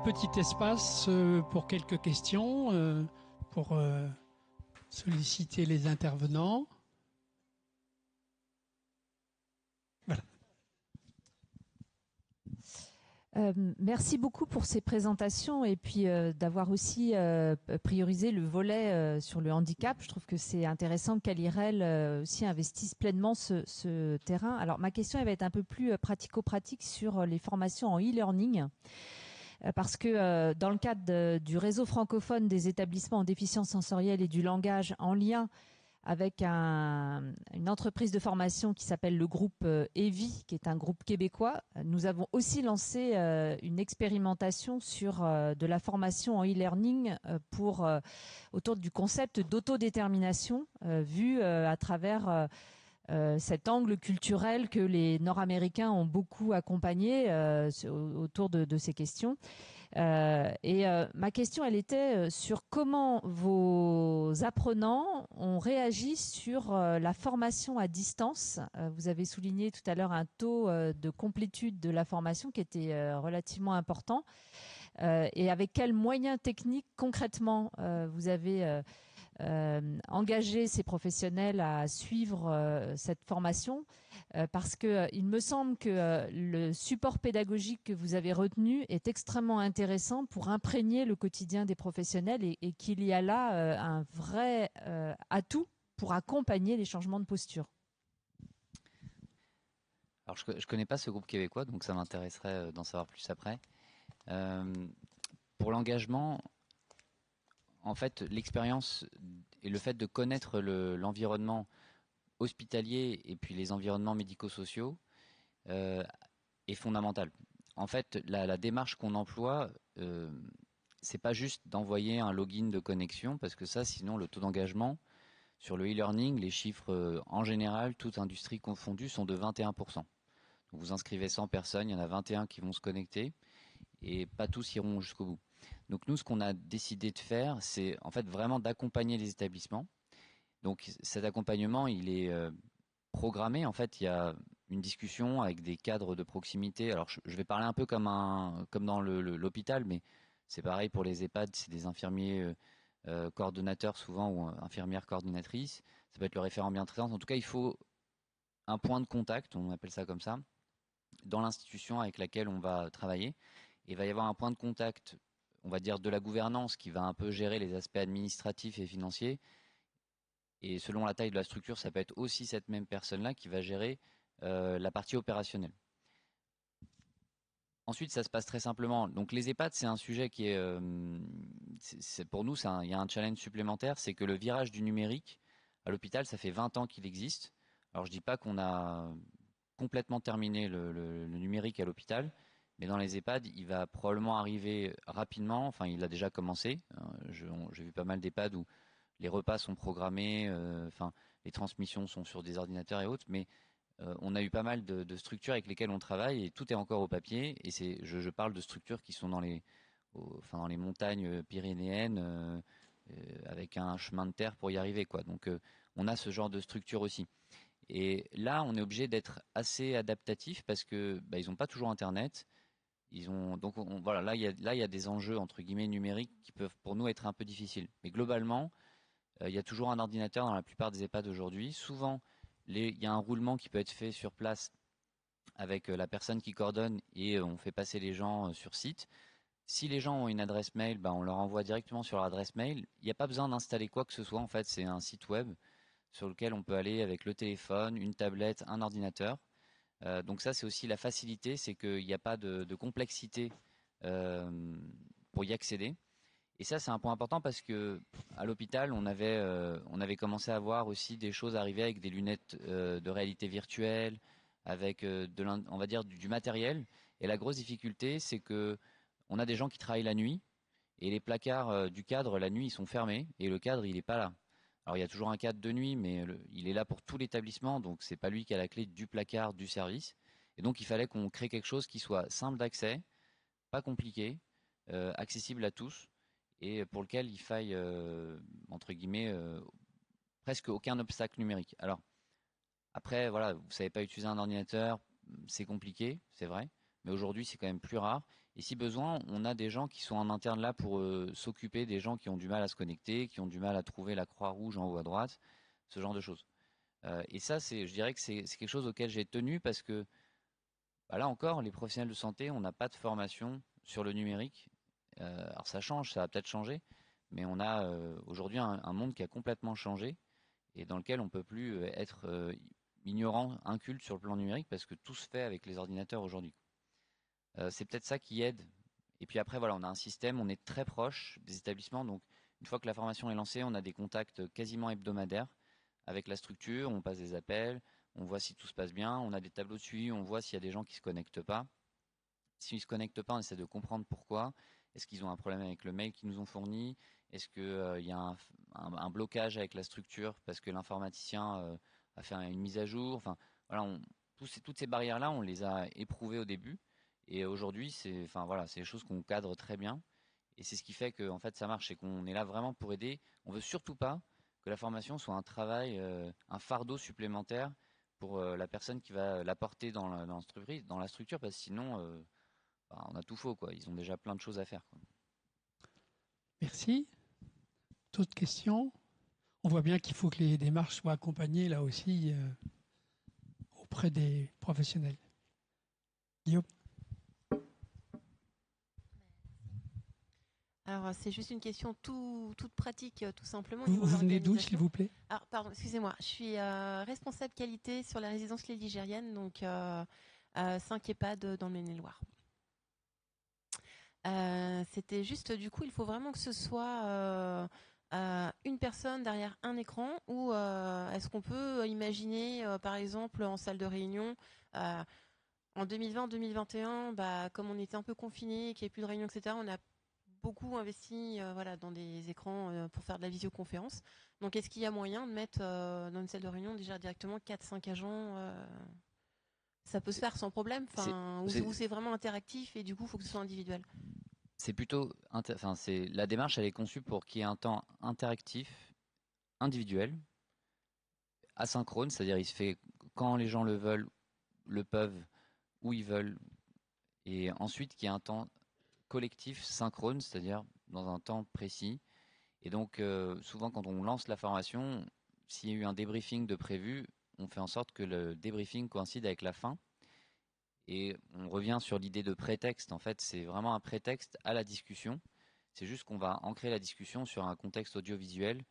petit espace pour quelques questions, pour solliciter les intervenants. Voilà. Merci beaucoup pour ces présentations et puis d'avoir aussi priorisé le volet sur le handicap. Je trouve que c'est intéressant qu'Alirel aussi investisse pleinement ce terrain. Alors ma question elle va être un peu plus pratico-pratique sur les formations en e-learning. Parce que dans le cadre du réseau francophone des établissements en déficience sensorielle et du langage en lien avec une entreprise de formation qui s'appelle le groupe EVI, qui est un groupe québécois. Nous avons aussi lancé une expérimentation sur de la formation en e-learning autour du concept d'autodétermination, vu à travers cet angle culturel que les Nord-Américains ont beaucoup accompagné autour de ces questions. Ma question, elle était sur comment vos apprenants ont réagi sur la formation à distance. Vous avez souligné tout à l'heure un taux de complétude de la formation qui était relativement important. Et avec quels moyens techniques concrètement vous avez engager ces professionnels à suivre cette formation parce que il me semble que le support pédagogique que vous avez retenu est extrêmement intéressant pour imprégner le quotidien des professionnels et qu'il y a là un vrai atout pour accompagner les changements de posture. Alors je connais pas ce groupe québécois, donc ça m'intéresserait d'en savoir plus après. Pour l'engagement, en fait, l'expérience et le fait de connaître l'environnement hospitalier et puis les environnements médico-sociaux est fondamental. En fait, la démarche qu'on emploie, c'est pas juste d'envoyer un login de connexion, parce que ça, sinon, le taux d'engagement sur le e-learning, les chiffres en général, toute industrie confondue, sont de 21%. Donc vous inscrivez 100 personnes, il y en a 21 qui vont se connecter et pas tous iront jusqu'au bout. Donc nous, ce qu'on a décidé de faire, c'est en fait vraiment d'accompagner les établissements. Donc cet accompagnement, il est programmé. En fait, il y a une discussion avec des cadres de proximité. Alors je vais parler un peu comme dans l'hôpital, mais c'est pareil pour les EHPAD, c'est des infirmiers coordonnateurs souvent ou infirmières coordinatrices. Ça peut être le référent bientraitance. En tout cas, il faut un point de contact, on appelle ça comme ça, dans l'institution avec laquelle on va travailler. Et il va y avoir un point de contact, on va dire, de la gouvernance qui va un peu gérer les aspects administratifs et financiers. Et selon la taille de la structure, ça peut être aussi cette même personne-là qui va gérer la partie opérationnelle. Ensuite, ça se passe très simplement. Donc les EHPAD, c'est un sujet qui est, pour nous, il y a un challenge supplémentaire, c'est que le virage du numérique à l'hôpital, ça fait 20 ans qu'il existe. Alors je dis pas qu'on a complètement terminé le numérique à l'hôpital, mais dans les EHPAD, il va probablement arriver rapidement. Enfin, il a déjà commencé. J'ai vu pas mal d'EHPAD où les repas sont programmés, les transmissions sont sur des ordinateurs et autres, mais on a eu pas mal de structures avec lesquelles on travaille et tout est encore au papier. Et je parle de structures qui sont dans les montagnes pyrénéennes avec un chemin de terre pour y arriver, quoi. Donc on a ce genre de structure aussi. Et là, on est obligé d'être assez adaptatif parce que ils n'ont pas toujours Internet. Voilà, là il y a des enjeux entre guillemets numériques qui peuvent pour nous être un peu difficiles. Mais globalement, il y a toujours un ordinateur dans la plupart des EHPAD aujourd'hui. Souvent, il y a un roulement qui peut être fait sur place avec la personne qui coordonne et on fait passer les gens sur site. Si les gens ont une adresse mail, on leur envoie directement sur leur adresse mail. Il n'y a pas besoin d'installer quoi que ce soit. En fait, c'est un site web sur lequel on peut aller avec le téléphone, une tablette, un ordinateur. Donc ça, c'est aussi la facilité, c'est qu'il n'y a pas de complexité pour y accéder. Et ça, c'est un point important parce que à l'hôpital, on avait commencé à voir aussi des choses arriver avec des lunettes de réalité virtuelle, avec on va dire du matériel. Et la grosse difficulté, c'est que on a des gens qui travaillent la nuit et les placards du cadre la nuit ils sont fermés et le cadre il n'est pas là. Alors il y a toujours un cadre de nuit, mais il est là pour tout l'établissement, donc c'est pas lui qui a la clé du placard du service. Et donc il fallait qu'on crée quelque chose qui soit simple d'accès, pas compliqué, accessible à tous, et pour lequel il faille entre guillemets presque aucun obstacle numérique. Alors après voilà, vous savez pas utiliser un ordinateur, c'est compliqué, c'est vrai, mais aujourd'hui c'est quand même plus rare. Et si besoin, on a des gens qui sont en interne là pour s'occuper des gens qui ont du mal à se connecter, qui ont du mal à trouver la croix rouge en haut à droite, ce genre de choses. Et ça, je dirais que c'est quelque chose auquel j'ai tenu parce que bah là encore, les professionnels de santé, on n'a pas de formation sur le numérique. Alors ça change, ça va peut-être changer, mais on a aujourd'hui un monde qui a complètement changé et dans lequel on peut plus être ignorant, inculte sur le plan numérique parce que tout se fait avec les ordinateurs aujourd'hui. C'est peut-être ça qui aide. Et puis après, voilà, on a un système, on est très proche des établissements, donc une fois que la formation est lancée, on a des contacts quasiment hebdomadaires avec la structure, on passe des appels, on voit si tout se passe bien, on a des tableaux de suivi, on voit s'il y a des gens qui ne se connectent pas. S'ils ne se connectent pas, on essaie de comprendre pourquoi. Est-ce qu'ils ont un problème avec le mail qu'ils nous ont fourni? Est-ce qu'il y a un blocage avec la structure parce que l'informaticien a fait une mise à jour? Enfin, voilà, toutes ces barrières-là, on les a éprouvées au début. Et aujourd'hui, enfin, voilà, c'est des choses qu'on cadre très bien. Et c'est ce qui fait que en fait, ça marche. C'est qu'on est là vraiment pour aider. On veut surtout pas que la formation soit un travail, un fardeau supplémentaire pour la personne qui va l'apporter dans la structure, parce que sinon, bah, on a tout faux, quoi. Ils ont déjà plein de choses à faire, quoi. Merci. D'autres questions? On voit bien qu'il faut que les démarches soient accompagnées là aussi auprès des professionnels. Guillaume? Alors, c'est juste une question toute pratique, tout simplement. Vous venez d'où, s'il vous plaît? Alors, pardon, excusez-moi. Je suis responsable qualité sur la résidence Les Ligériennes, donc 5 EHPAD dans le Maine-et-Loire. C'était juste, du coup, il faut vraiment que ce soit une personne derrière un écran, ou est-ce qu'on peut imaginer, par exemple, en salle de réunion, en 2020-2021, bah, comme on était un peu confinés, qu'il n'y avait plus de réunions, etc., on a beaucoup investi voilà, dans des écrans pour faire de la visioconférence. Donc, est-ce qu'il y a moyen de mettre dans une salle de réunion déjà directement 4-5 agents ça peut se faire sans problème, ou c'est vraiment interactif et du coup, il faut que ce soit individuel. C'est plutôt, la démarche, elle est conçue pour qu'il y ait un temps interactif, individuel, asynchrone, c'est-à-dire il se fait quand les gens le veulent, le peuvent, où ils veulent, et ensuite qu'il y ait un temps collectif synchrone, c'est-à-dire dans un temps précis. Et donc, souvent, quand on lance la formation, s'il y a eu un débriefing de prévu, on fait en sorte que le débriefing coïncide avec la fin. Et on revient sur l'idée de prétexte. En fait, c'est vraiment un prétexte à la discussion. C'est juste qu'on va ancrer la discussion sur un contexte audiovisuel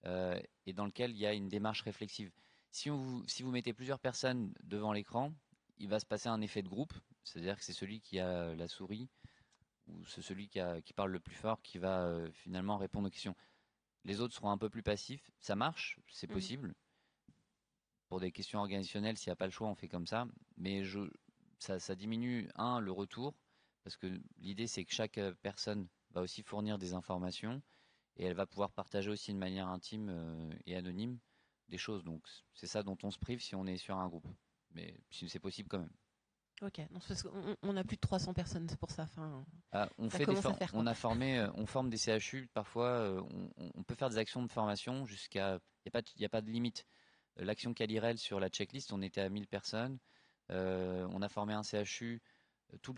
et dans lequel il y a une démarche réflexive. Si vous mettez plusieurs personnes devant l'écran, il va se passer un effet de groupe. C'est-à-dire que c'est celui qui a la souris ou c'est celui qui parle le plus fort qui va finalement répondre aux questions. Les autres seront un peu plus passifs. Ça marche, c'est possible. Pour des questions organisationnelles, s'il n'y a pas le choix, on fait comme ça. Mais ça diminue, le retour, parce que l'idée, c'est que chaque personne va aussi fournir des informations et elle va pouvoir partager aussi de manière intime et anonyme des choses. Donc, c'est ça dont on se prive si on est sur un groupe. Mais c'est possible quand même. Ok, on a plus de 300 personnes, c'est pour ça. On forme des CHU. Parfois, on peut faire des actions de formation jusqu'à. Il n'y a pas de limite. L'action Calirel sur la checklist, on était à 1000 personnes. On a formé un CHU, tout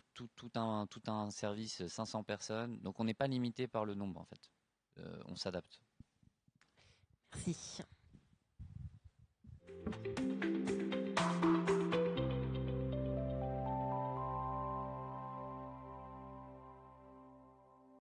un service, 500 personnes. Donc on n'est pas limité par le nombre en fait. On s'adapte. Merci.